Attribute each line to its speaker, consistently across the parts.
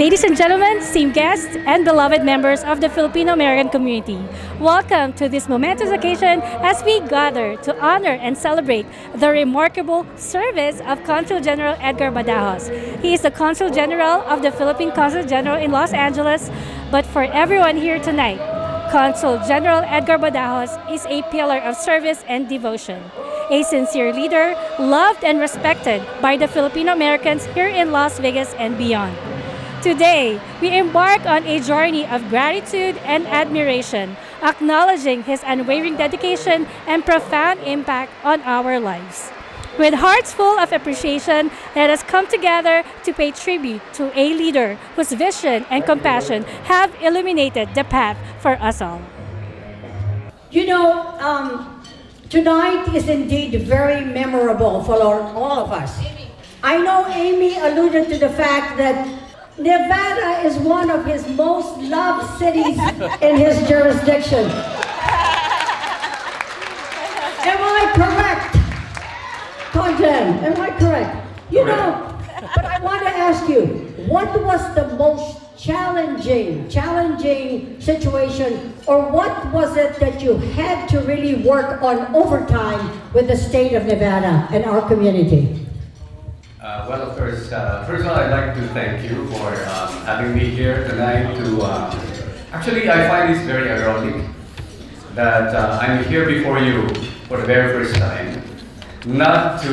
Speaker 1: Ladies and gentlemen, esteemed guests, and beloved members of the Filipino American community, welcome to this momentous occasion as we gather to honor and celebrate the remarkable service of Consul General Edgar Badajos. He is the Consul General of the Philippine Consul General in Los Angeles, but for everyone here tonight, Consul General Edgar Badajos is a pillar of service and devotion, a sincere leader, loved and respected by the Filipino Americans here in Las Vegas and beyond. Today, we embark on a journey of gratitude and admiration, acknowledging his unwavering dedication and profound impact on our lives. With hearts full of appreciation, let us come together to pay tribute to a leader whose vision and compassion have illuminated the path for us all.
Speaker 2: You know, tonight is indeed very memorable for all of us. I know Amy alluded to the fact that Nevada is one of his most loved cities in his jurisdiction. Am I correct? Content, am I correct? You know, but I want to ask you, what was the most challenging situation, or what was it that you had to really work on overtime with the state of Nevada and our community?
Speaker 3: Well, first of all, I'd like to thank you for having me here tonight actually, I find this very ironic that I'm here before you for the very first time, not to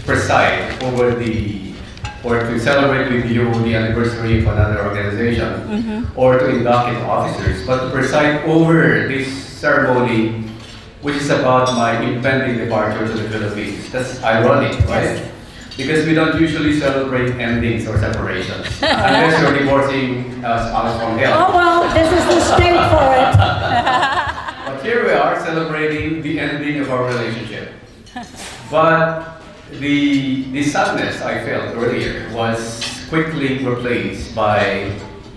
Speaker 3: preside over or to celebrate with you the anniversary of another organization, or to induct officers, but to preside over this ceremony, which is about my impending departure to the Philippines. That's ironic, right? Yes. Because we don't usually celebrate endings or separations, unless you're divorcing us out from hell.
Speaker 2: Oh well, this is the state for it.
Speaker 3: But here we are celebrating the ending of our relationship. But the sadness I felt earlier was quickly replaced by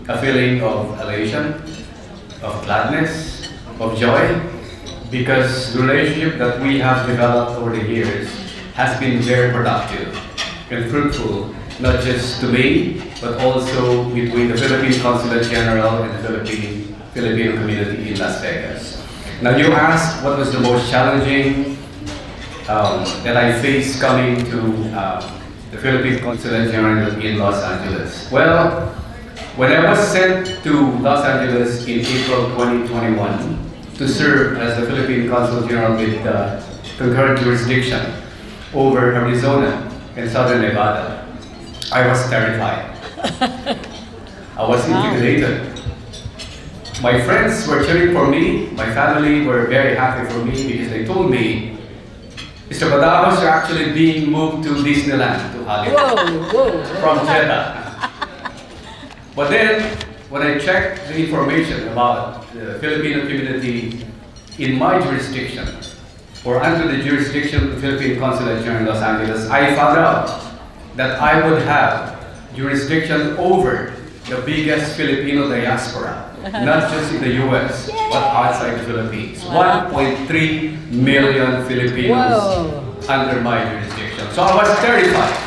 Speaker 3: a feeling of elation, of gladness, of joy, because the relationship that we have developed over the years has been very productive and fruitful, not just to me, but also between the Philippine Consul General and the Filipino community in Las Vegas. Now you asked what was the most challenging that I faced coming to the Philippine Consul General in Los Angeles. Well, when I was sent to Los Angeles in April 2021, to serve as the Philippine Consul General with concurrent jurisdiction over Arizona and Southern Nevada, I was terrified. I was intimidated. My friends were cheering for me. My family were very happy for me because they told me, Mr. Badajos, you're actually being moved to Disneyland, to Hollywood, from Jeddah. But then, when I checked the information about the Filipino community in my jurisdiction, or under the jurisdiction of the Philippine Consulate General in Los Angeles, I found out that I would have jurisdiction over the biggest Filipino diaspora, not just in the US, but outside the Philippines. 1.3 million Filipinos under my jurisdiction. So I was terrified.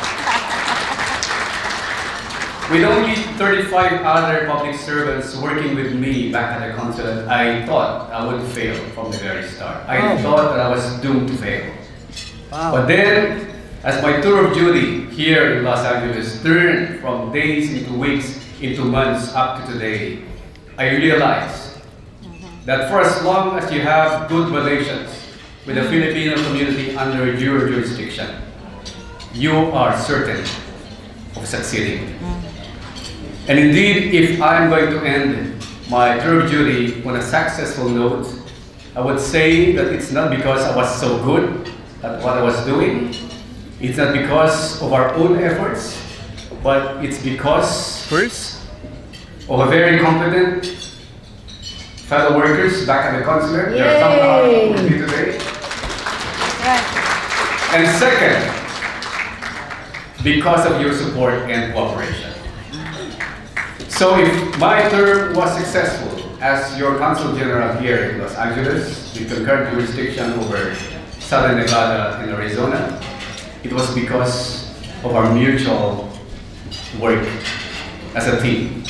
Speaker 3: With only 35 other public servants working with me back at the consulate, I thought I would fail from the very start. I thought that I was doomed to fail. Wow. But then, as my tour of duty here in Los Angeles turned from days into weeks into months up to today, I realized that for as long as you have good relations with the Filipino community under your jurisdiction, you are certain of succeeding. And indeed, if I'm going to end my tour of duty on a successful note, I would say that it's not because I was so good at what I was doing. It's not because of our own efforts, but it's because, first, of a very competent fellow workers back at the consulate. There are some out with me today. And second, because of your support and cooperation. So if my term was successful as your Consul General here in Los Angeles, with concurrent jurisdiction over Southern Nevada and Arizona, it was because of our mutual work as a team.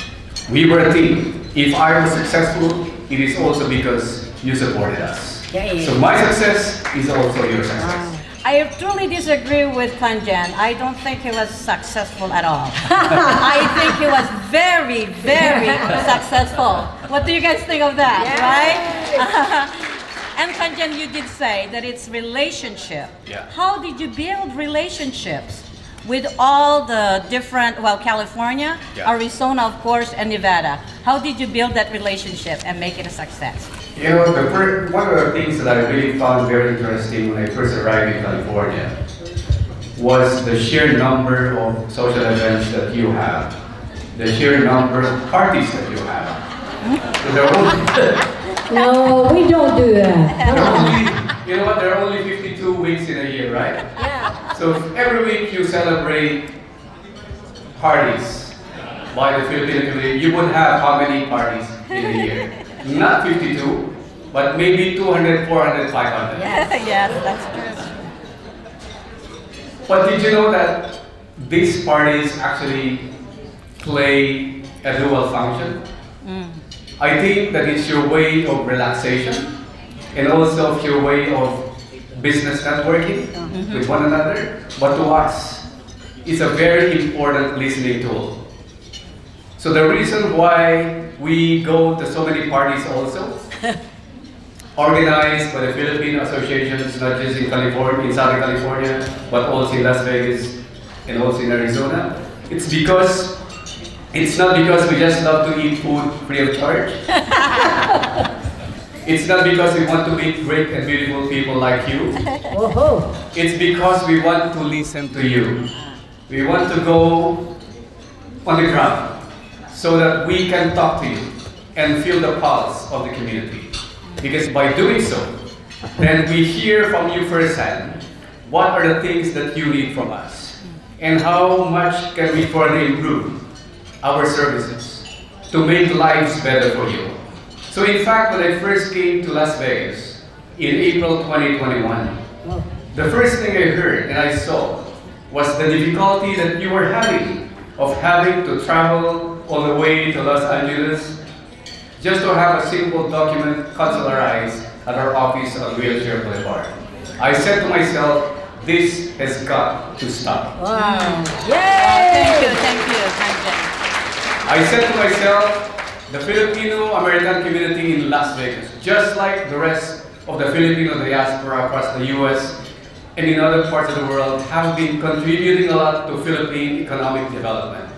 Speaker 3: We were a team. If I was successful, it is also because you supported us. So my success is also your success.
Speaker 4: I truly disagree with Kanjan. I don't think he was successful at all. I think he was very, very successful. What do you guys think of that, right? And Kanjan, you did say that it's relationship.
Speaker 3: Yeah.
Speaker 4: How did you build relationships with all the different, well, California, Arizona, of course, and Nevada? How did you build that relationship and make it a success?
Speaker 3: You know, one of the things that I really found very interesting when I first arrived in California was the sheer number of social events that you have, the sheer number of parties that you have.
Speaker 2: No, we don't do that.
Speaker 3: You know what, there are only 52 weeks in a year, right?
Speaker 4: Yeah.
Speaker 3: So every week you celebrate parties by the Filipino community. You would have how many parties in a year? Not 52, but maybe 200, 400, 500.
Speaker 4: Yes, that's true.
Speaker 3: But did you know that these parties actually play a dual function? I think that it's your way of relaxation and also your way of business networking with one another. But to us, it's a very important listening tool. So the reason why we go to so many parties also, organized by the Filipino associations, not just in California, in Southern California, but also in Las Vegas and also in Arizona, it's not because we just love to eat food free of charge. It's not because we want to meet great and beautiful people like you. It's because we want to listen to you. We want to go on the ground so that we can talk to you and feel the pulse of the community. Because by doing so, then we hear from you firsthand what are the things that you need from us and how much can we further improve our services to make lives better for you. So in fact, when I first came to Las Vegas in April 2021, the first thing I heard and I saw was the difficulty that you were having of having to travel all the way to Los Angeles just to have a simple document consularized at our office on Wheelchair Boulevard. I said to myself, this has got to stop.
Speaker 4: Wow. Yay! Thank you, Kanjan.
Speaker 3: I said to myself, the Filipino American community in Las Vegas, just like the rest of the Filipino diaspora across the US and in other parts of the world, have been contributing a lot to Philippine economic development.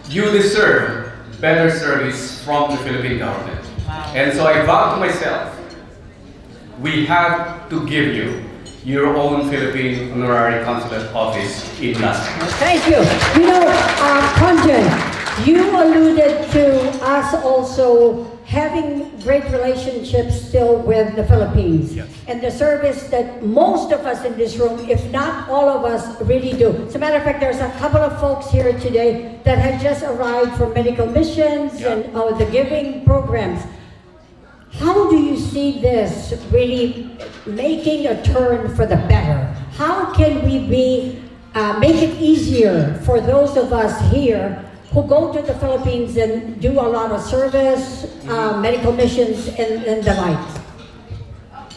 Speaker 3: You deserve better service from the Philippine government.
Speaker 4: Wow.
Speaker 3: And so I vowed to myself, we have to give you your own Philippine Honorary Consulate office in Las Vegas.
Speaker 2: Thank you. You know, Kanjan, you alluded to us also having great relationships still with the Philippines.
Speaker 3: Yes.
Speaker 2: And the service that most of us in this room, if not all of us, really do. As a matter of fact, there's a couple of folks here today that have just arrived from medical missions and the giving programs. How do you see this really making a turn for the better? How can we make it easier for those of us here who go to the Philippines and do a lot of service, medical missions, and the like?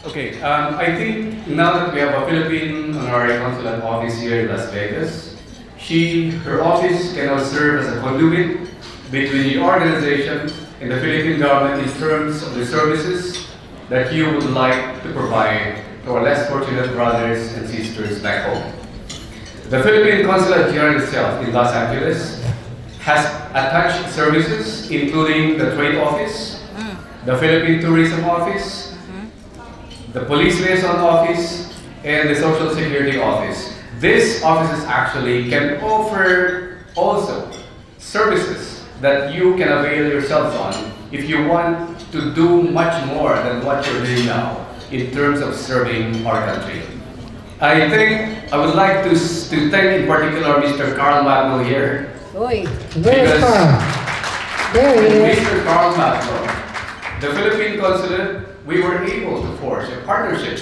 Speaker 3: Okay, I think now that we have a Philippine Honorary Consulate office here in Las Vegas, her office can now serve as a conduit between the organization and the Philippine government in terms of the services that you would like to provide to our less fortunate brothers and sisters back home. The Philippine Consulate General itself in Los Angeles has attached services including the Trade Office, the Philippine Tourism Office, the Police Liaison Office, and the Social Security Office. These offices actually can offer also services that you can avail yourselves on if you want to do much more than what you're doing now in terms of serving our country. I think I would like to thank in particular Mr. Carl Magno here.
Speaker 2: Where's Carl? There he is.
Speaker 3: Mr. Carl Magno, the Philippine Consulate, we were able to forge a partnership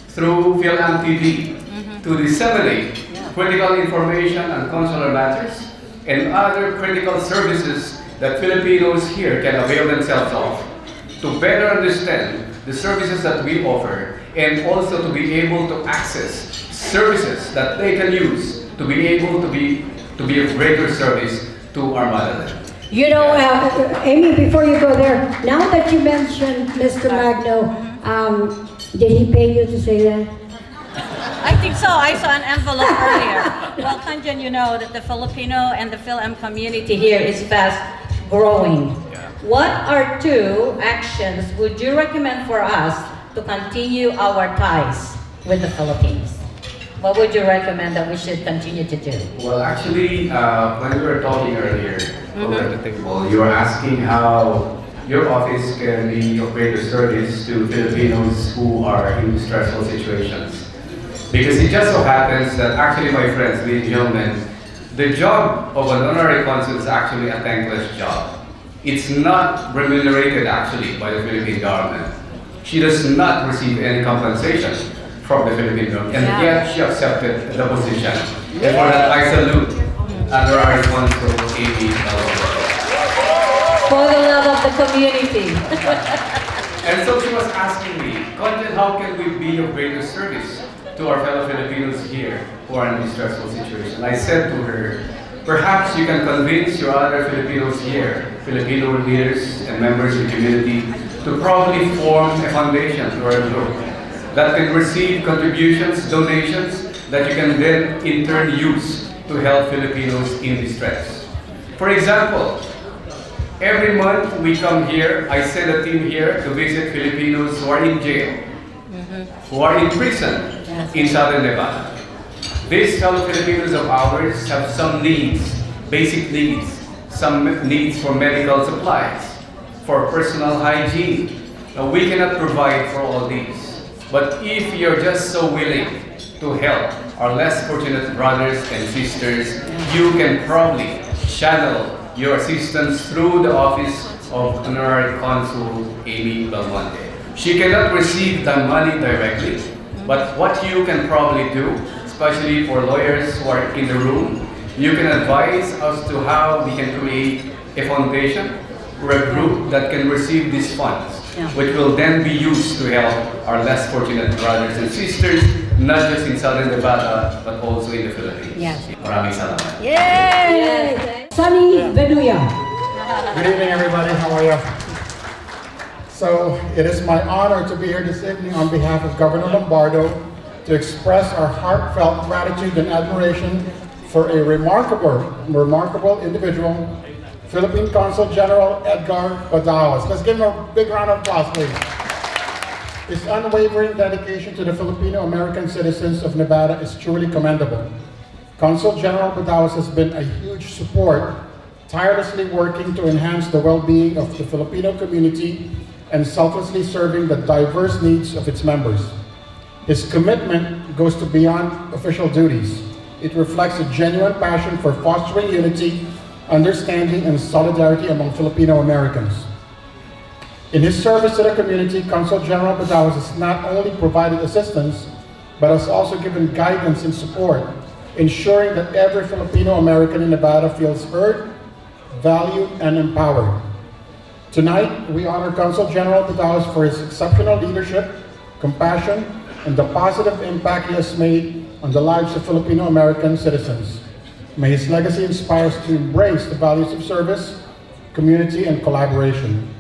Speaker 3: through FilAmTV to disseminate critical information on consular matters and other critical services that Filipinos here can avail themselves of to better understand the services that we offer and also to be able to access services that they can use to be able to be of greater service to our motherland.
Speaker 2: You know, Amy, before you go there, now that you mentioned Mr. Magno, did he pay you to say that?
Speaker 4: I think so. I saw an envelope earlier. Well, Kanjan, you know that the Filipino and the Phil-Am community here is fast growing. What are 2 actions would you recommend for us to continue our ties with the Philippines? What would you recommend that we should continue to do?
Speaker 3: Well, actually, when we were talking earlier over the table, you were asking how your office can be of greater service to Filipinos who are in stressful situations. Because it just so happens that actually, my friends, ladies and gentlemen, the job of an honorary consul is actually a thankless job. It's not remunerated actually by the Philippine government. She does not receive any compensation from the Philippine government, and yet she accepted the position. And for that, I salute honorary consul Amy Badajos.
Speaker 4: For the love of the community.
Speaker 3: And so she was asking me, Content, how can we be of greater service to our fellow Filipinos here who are in this stressful situation? I said to her, perhaps you can convince your other Filipinos here, Filipino leaders and members of the community, to probably form a foundation or a group that can receive contributions, donations, that you can then in turn use to help Filipinos in distress. For example, every month we come here, I send a team here to visit Filipinos who are in jail, who are in prison in Southern Nevada. These fellow Filipinos of ours have some needs, basic needs, some needs for medical supplies, for personal hygiene. Now, we cannot provide for all these. But if you're just so willing to help our less fortunate brothers and sisters, you can probably channel your assistance through the office of Honorary Consul Amy Belmonte. She cannot receive the money directly, but what you can probably do, especially for lawyers who are in the room, you can advise as to how we can create a foundation or a group that can receive these funds, which will then be used to help our less fortunate brothers and sisters, not just in Southern Nevada, but also in the Philippines. Maraming salamat.
Speaker 2: Yay! Sunny Benuya.
Speaker 5: Good evening, everybody. How are you? So, it is my honor to be here this evening on behalf of Governor Lombardo to express our heartfelt gratitude and admiration for a remarkable individual, Philippine Consul General Edgar Badajos. Let's give him a big round of applause, please. His unwavering dedication to the Filipino American citizens of Nevada is truly commendable. Consul General Badajos has been a huge support, tirelessly working to enhance the well-being of the Filipino community and selflessly serving the diverse needs of its members. His commitment goes to beyond official duties. It reflects a genuine passion for fostering unity, understanding, and solidarity among Filipino Americans. In his service to the community, Consul General Badajos has not only provided assistance, but has also given guidance and support, ensuring that every Filipino American in Nevada feels heard, valued, and empowered. Tonight, we honor Consul General Badajos for his exceptional leadership, compassion, and the positive impact he has made on the lives of Filipino American citizens. May his legacy inspire us to embrace the values of service, community, and collaboration.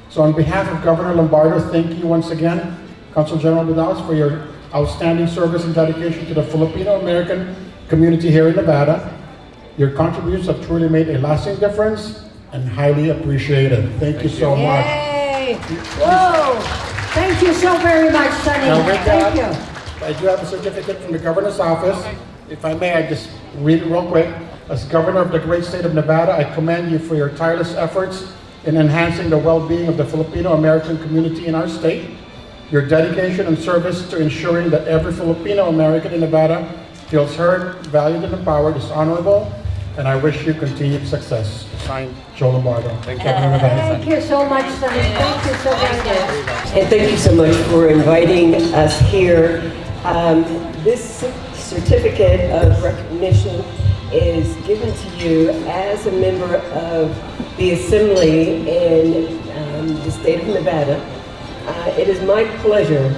Speaker 5: So on behalf of Governor Lombardo, thank you once again, Consul General Badajos, for your outstanding service and dedication to the Filipino American community here in Nevada. Your contributions have truly made a lasting difference and highly appreciated. Thank you so much.
Speaker 2: Yay! Whoa! Thank you so very much, Sunny.
Speaker 5: Now with
Speaker 2: Thank
Speaker 5: that,
Speaker 2: you.
Speaker 5: I do have a certificate from the Governor's office. If I may, I just read it real quick. As Governor of the great state of Nevada, I commend you for your tireless efforts in enhancing the well-being of the Filipino American community in our state. Your dedication and service to ensuring that every Filipino American in Nevada feels heard, valued, and empowered is honorable, and I wish you continued success. Signed, Joe Lombardo. Thank you.
Speaker 2: Thank you so much, Sunny. Thank you so very much.
Speaker 6: And thank you so much for inviting us here. This certificate of recognition is given to you as a member of the Assembly in the state of Nevada. It is my pleasure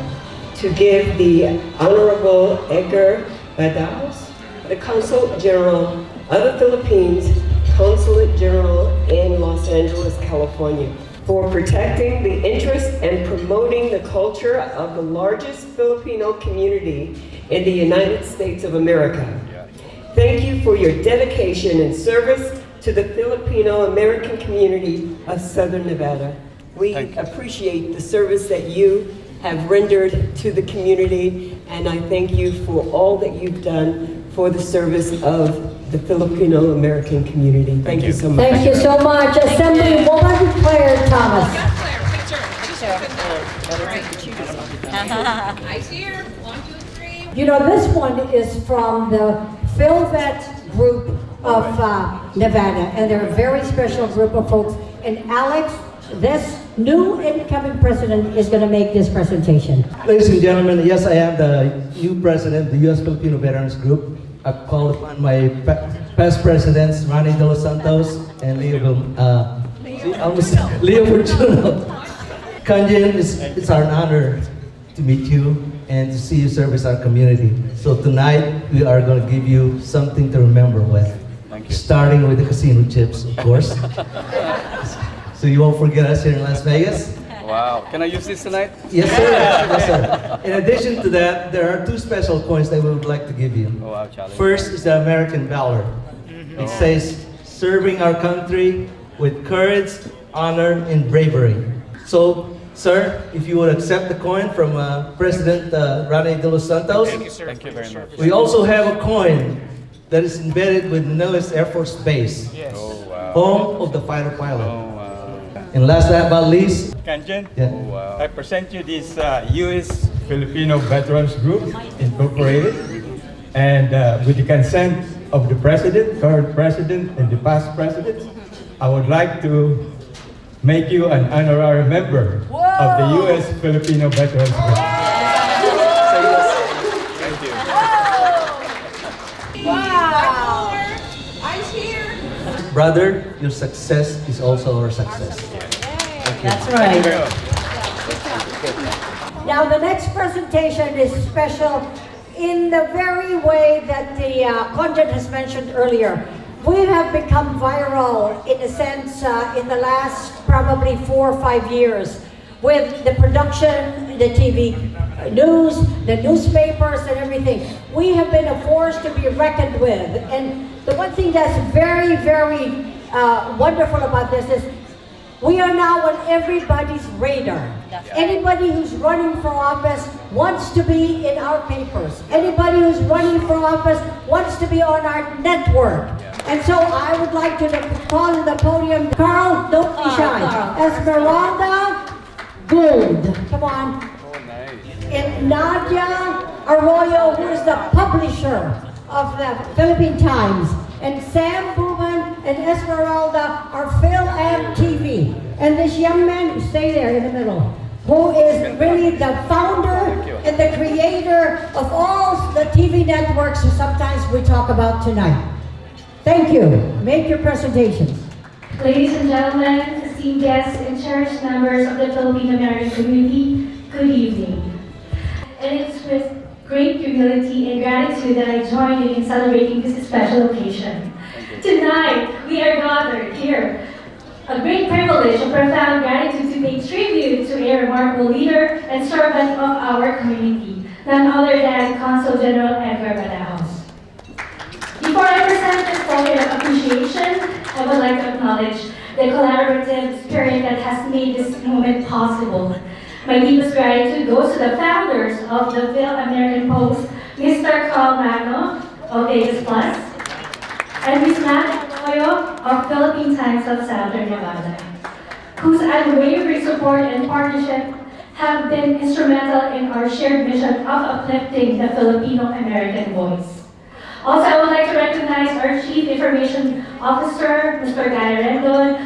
Speaker 6: to give the Honorable Edgar Badajos, the Consul General of the Philippines, Consulate General in Los Angeles, California, for protecting the interests and promoting the culture of the largest Filipino community in the United States of America. Thank you for your dedication and service to the Filipino American community of Southern Nevada. We appreciate the service that you have rendered to the community, and I thank you for all that you've done for the service of the Filipino American community. Thank you so much.
Speaker 2: Thank you so much. Assemblywoman Claire Thomas.
Speaker 7: Eyes here. 1, 2, 3.
Speaker 2: You know, this one is from the FilVet group of Nevada, and they're a very special group of folks. And Alex, this new incoming president is going to make this presentation.
Speaker 8: Ladies and gentlemen, yes, I am the new president of the U.S. Filipino Veterans Group. I've called upon my past presidents, Ronnie De Los Santos and Leo Fortuno. Kanjen, it's our honor to meet you and to see you service our community. So tonight, we are going to give you something to remember with.
Speaker 3: Thank you.
Speaker 8: Starting with the casino chips, of course. So you won't forget us here in Las Vegas.
Speaker 3: Wow. Can I use this tonight?
Speaker 8: Yes, sir. Yes, sir. In addition to that, there are 2 special coins that we would like to give you.
Speaker 3: Oh, wow, challenge.
Speaker 8: First is the American Valor. It says, serving our country with courage, honor, and bravery. So, sir, if you would accept the coin from President Ronnie De Los Santos.
Speaker 3: Thank you, sir. Thank you very much.
Speaker 8: We also have a coin that is embedded with Nellis Air Force Base,
Speaker 3: Oh, wow.
Speaker 8: home of the fighter pilot.
Speaker 3: Oh, wow.
Speaker 8: And last but not least,
Speaker 9: Kanjen,
Speaker 8: yeah.
Speaker 3: Oh, wow.
Speaker 9: I present you this U.S. Filipino Veterans Group Incorporated, and with the consent of the President, current President, and the past President, I would like to make you an honorary member of the U.S. Filipino Veterans Group.
Speaker 3: Thank you.
Speaker 7: Wow. Eyes here.
Speaker 8: brother, your success is also our success.
Speaker 4: That's right.
Speaker 2: Now, the next presentation is special in the very way that the content has mentioned earlier. We have become viral, in a sense, in the last probably 4 or 5 years with the production, the TV news, the newspapers, and everything. We have been a force to be reckoned with. And the one thing that's very, very wonderful about this is we are now on everybody's radar. Anybody who's running for office wants to be in our papers. Anybody who's running for office wants to be on our network. And so I would like to call to the podium, Carl, don't be shy. Esmeralda Gould, come on.
Speaker 3: Oh, nice.
Speaker 2: And Nadia Arroyo, who is the publisher of the Philippine Times. And Sam Buban and Esmeralda are FilAmTV. And this young man, stay there in the middle, who is really the founder and the creator of all the TV networks who sometimes we talk about tonight. Thank you. Make your presentations.
Speaker 1: Ladies and gentlemen, esteemed guests and cherished members of the Filipino American community, good evening. And it's with great humility and gratitude that I join you in celebrating this special occasion. Tonight, we are gathered here. A great privilege and profound gratitude to pay tribute to a remarkable leader and servant of our community, none other than Consul General Edgar Badajos. Before I present this token of appreciation, I would like to acknowledge the collaborative spirit that has made this moment possible. My deepest gratitude goes to the founders of the FilAmerican Post, Mr. Carl Magno of Vegas Plus, and Ms. Nat Arroyo of Philippine Times of Southern Nevada, whose unwavering support and partnership have been instrumental in our shared mission of uplifting the Filipino American voice. Also, I would like to recognize our Chief Information Officer, Mr. Guy Rendon,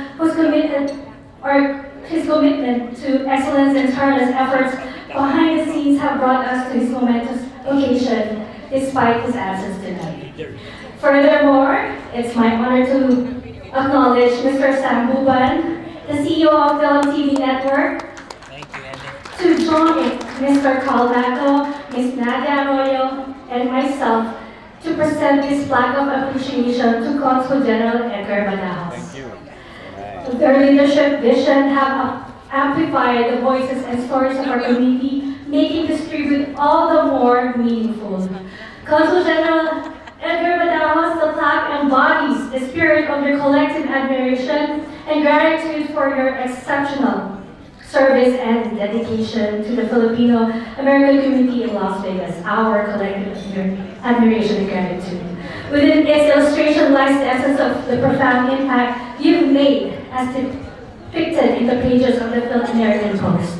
Speaker 1: his commitment to excellence and tireless efforts behind the scenes have brought us to this momentous occasion, despite his absence tonight. Furthermore, it's my honor to acknowledge Mr. Sam Buban, the CEO of FilAmTV Network, to join Mr. Carl Mato, Ms. Nadia Arroyo, and myself to present this plaque of appreciation to Consul General Edgar Badajos.
Speaker 3: Thank you.
Speaker 1: Their leadership vision have amplified the voices and stories of our community, making this tribute all the more meaningful. Consul General Edgar Badajos, the plaque embodies the spirit of your collective admiration and gratitude for your exceptional service and dedication to the Filipino American community in Las Vegas, our collective admiration and gratitude. Within its illustration lies the essence of the profound impact you've made as depicted in the pages of the Filipino American Post.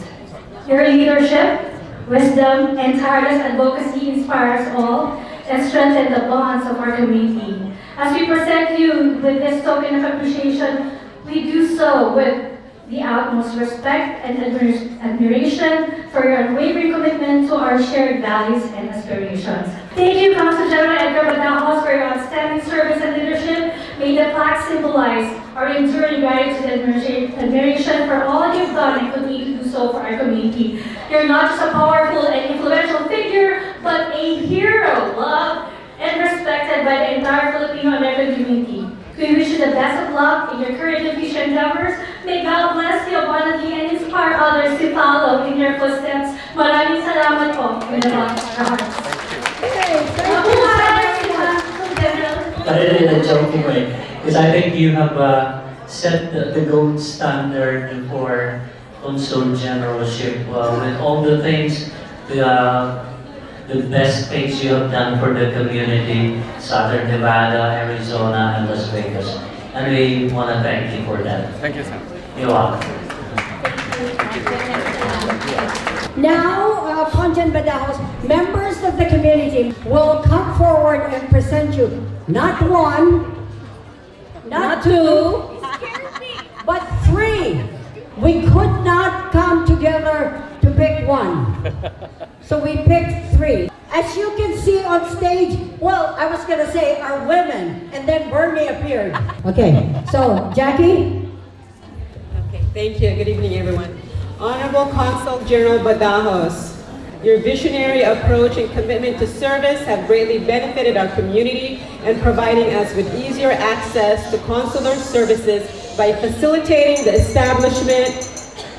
Speaker 1: Your leadership, wisdom, and tireless advocacy inspires all and strengthen the bonds of our community. As we present you with this token of appreciation, we do so with the utmost respect and admiration for your unwavering commitment to our shared values and aspirations. Thank you, Consul General Edgar Badajos, for your outstanding service and leadership. May the plaque symbolize our enduring gratitude and admiration for all you've done and continue to do so for our community. You're not just a powerful and influential figure, but a hero, loved and respected by the entire Filipino American community. We wish you the best of luck in your current and future endeavors. May God bless you abundantly and inspire others to follow in your footsteps. Maraming salamat po. With our hearts.
Speaker 10: But in a joking way, because I think you have set the gold standard for Consul Generalship with all the things, the best things you have done for the community, Southern Nevada, Arizona, and Las Vegas. And we want to thank you for that.
Speaker 3: Thank you, Sam.
Speaker 10: You're welcome.
Speaker 2: Now, Consul Badajos, members of the community will come forward and present you not one, not two, but three. We could not come together to pick one. So we picked three. As you can see on stage, well, I was gonna say are women, and then Bernie appeared. Okay, so Jackie?
Speaker 6: Okay, thank you. Good evening, everyone. Honorable Consul General Badajos, your visionary approach and commitment to service have greatly benefited our community and providing us with easier access to consular services by facilitating the establishment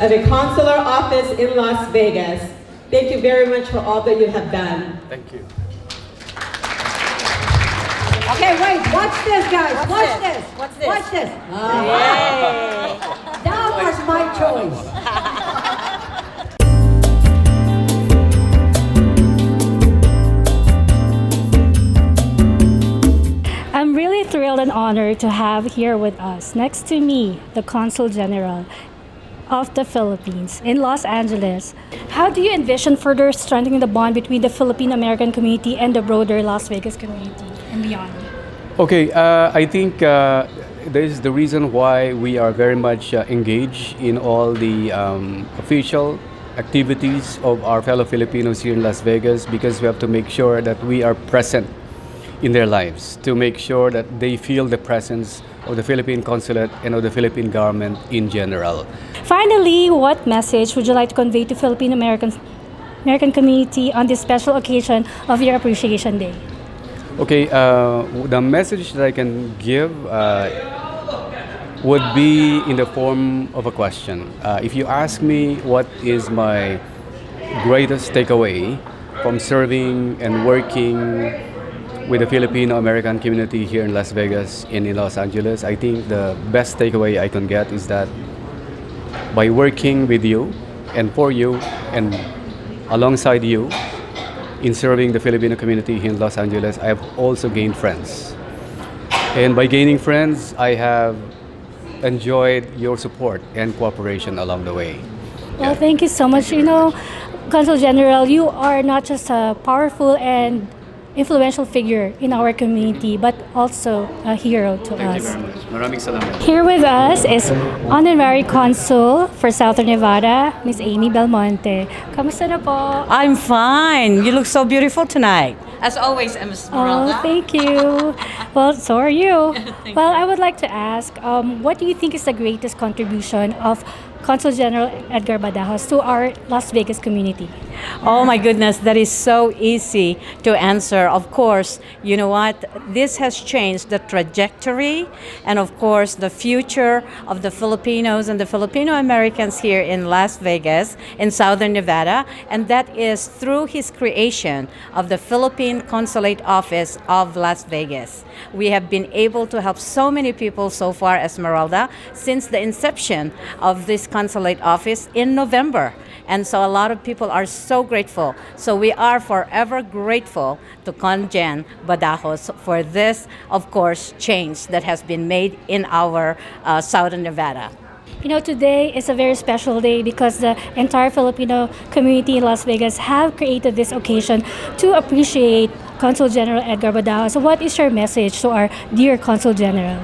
Speaker 6: of a consular office in Las Vegas. Thank you very much for all that you have done.
Speaker 3: Thank you.
Speaker 2: Okay, wait, watch this, guys. Watch this.
Speaker 4: What's this?
Speaker 2: Watch this.
Speaker 4: Yay!
Speaker 2: That was my choice.
Speaker 1: I'm really thrilled and honored to have here with us, next to me, the Consul General of the Philippines in Los Angeles. How do you envision further strengthening the bond between the Filipino American community and the broader Las Vegas community and beyond?
Speaker 3: Okay, I think this is the reason why we are very much engaged in all the official activities of our fellow Filipinos here in Las Vegas, because we have to make sure that we are present in their lives, to make sure that they feel the presence of the Philippine Consulate and of the Philippine government in general.
Speaker 1: Finally, what message would you like to convey to Filipino American community on this special occasion of your Appreciation Day?
Speaker 3: Okay, the message that I can give would be in the form of a question. If you ask me what is my greatest takeaway from serving and working with the Filipino American community here in Las Vegas and in Los Angeles, I think the best takeaway I can get is that by working with you and for you and alongside you in serving the Filipino community here in Los Angeles, I have also gained friends. And by gaining friends, I have enjoyed your support and cooperation along the way.
Speaker 1: Well, thank you so much. You know, Consul General, you are not just a powerful and influential figure in our community, but also a hero to
Speaker 3: Thank
Speaker 1: us.
Speaker 3: you very much. Maraming salamat.
Speaker 1: Here with us is Honorary Consul for Southern Nevada, Miss Amy Belmonte. Kamusta na po?
Speaker 4: I'm fine. You look so beautiful tonight. As always, Esmeralda.
Speaker 1: Oh, thank you. Well, so are you. Well, I would like to ask, what do you think is the greatest contribution of Consul General Edgar Badajos to our Las Vegas community?
Speaker 4: Oh my goodness, that is so easy to answer. Of course, you know what? This has changed the trajectory and, of course, the future of the Filipinos and the Filipino Americans here in Las Vegas, in Southern Nevada. And that is through his creation of the Philippine Consulate Office of Las Vegas. We have been able to help so many people so far, Esmeralda, since the inception of this consulate office in November. And so a lot of people are so grateful. So we are forever grateful to Congen Badajos for this, of course, change that has been made in our Southern Nevada.
Speaker 1: You know, today is a very special day because the entire Filipino community in Las Vegas have created this occasion to appreciate Consul General Edgar Badajos. So what is your message to our dear Consul General?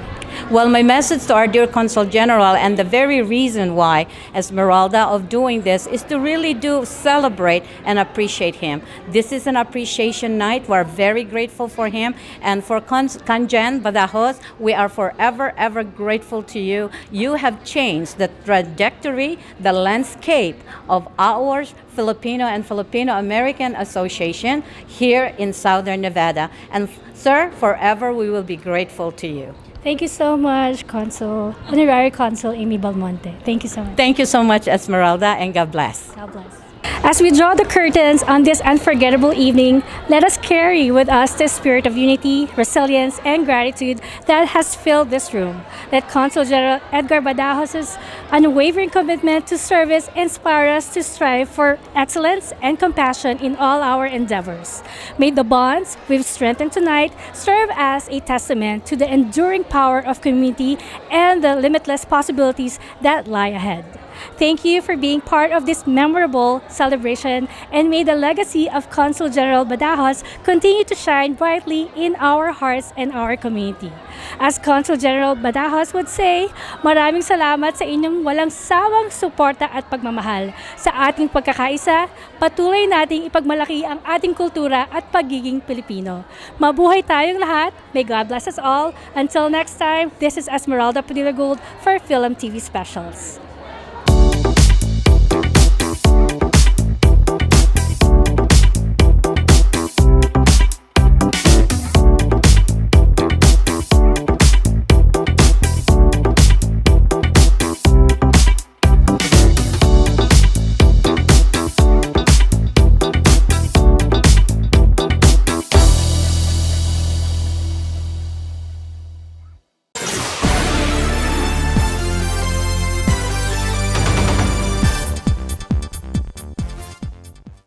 Speaker 4: Well, my message to our dear Consul General, and the very reason why, Esmeralda, of doing this is to really do celebrate and appreciate him. This is an appreciation night. We're very grateful for him. And for Congen Badajos, we are forever, ever grateful to you. You have changed the trajectory, the landscape of our Filipino and Filipino American Association here in Southern Nevada. And sir, forever we will be grateful to you.
Speaker 1: Thank you so much, Honorary Consul Amy Belmonte. Thank you so much.
Speaker 4: Thank you so much, Esmeralda, and God bless.
Speaker 1: God bless. As we draw the curtains on this unforgettable evening, let us carry with us the spirit of unity, resilience, and gratitude that has filled this room. Let Consul General Edgar Badajos' unwavering commitment to service inspire us to strive for excellence and compassion in all our endeavors. May the bonds we've strengthened tonight serve as a testament to the enduring power of community and the limitless possibilities that lie ahead. Thank you for being part of this memorable celebration, and may the legacy of Consul General Badajos continue to shine brightly in our hearts and our community. As Consul General Badajos would say, maraming salamat sa inyong walang sawang suporta at pagmamahal. Sa ating pagkakaisa, patuloy nating ipagmalaki ang ating kultura at pagiging Pilipino. Mabuhay tayong lahat. May God bless us all. Until next time, this is Esmeralda Padilla Gould for FilAmTV Specials.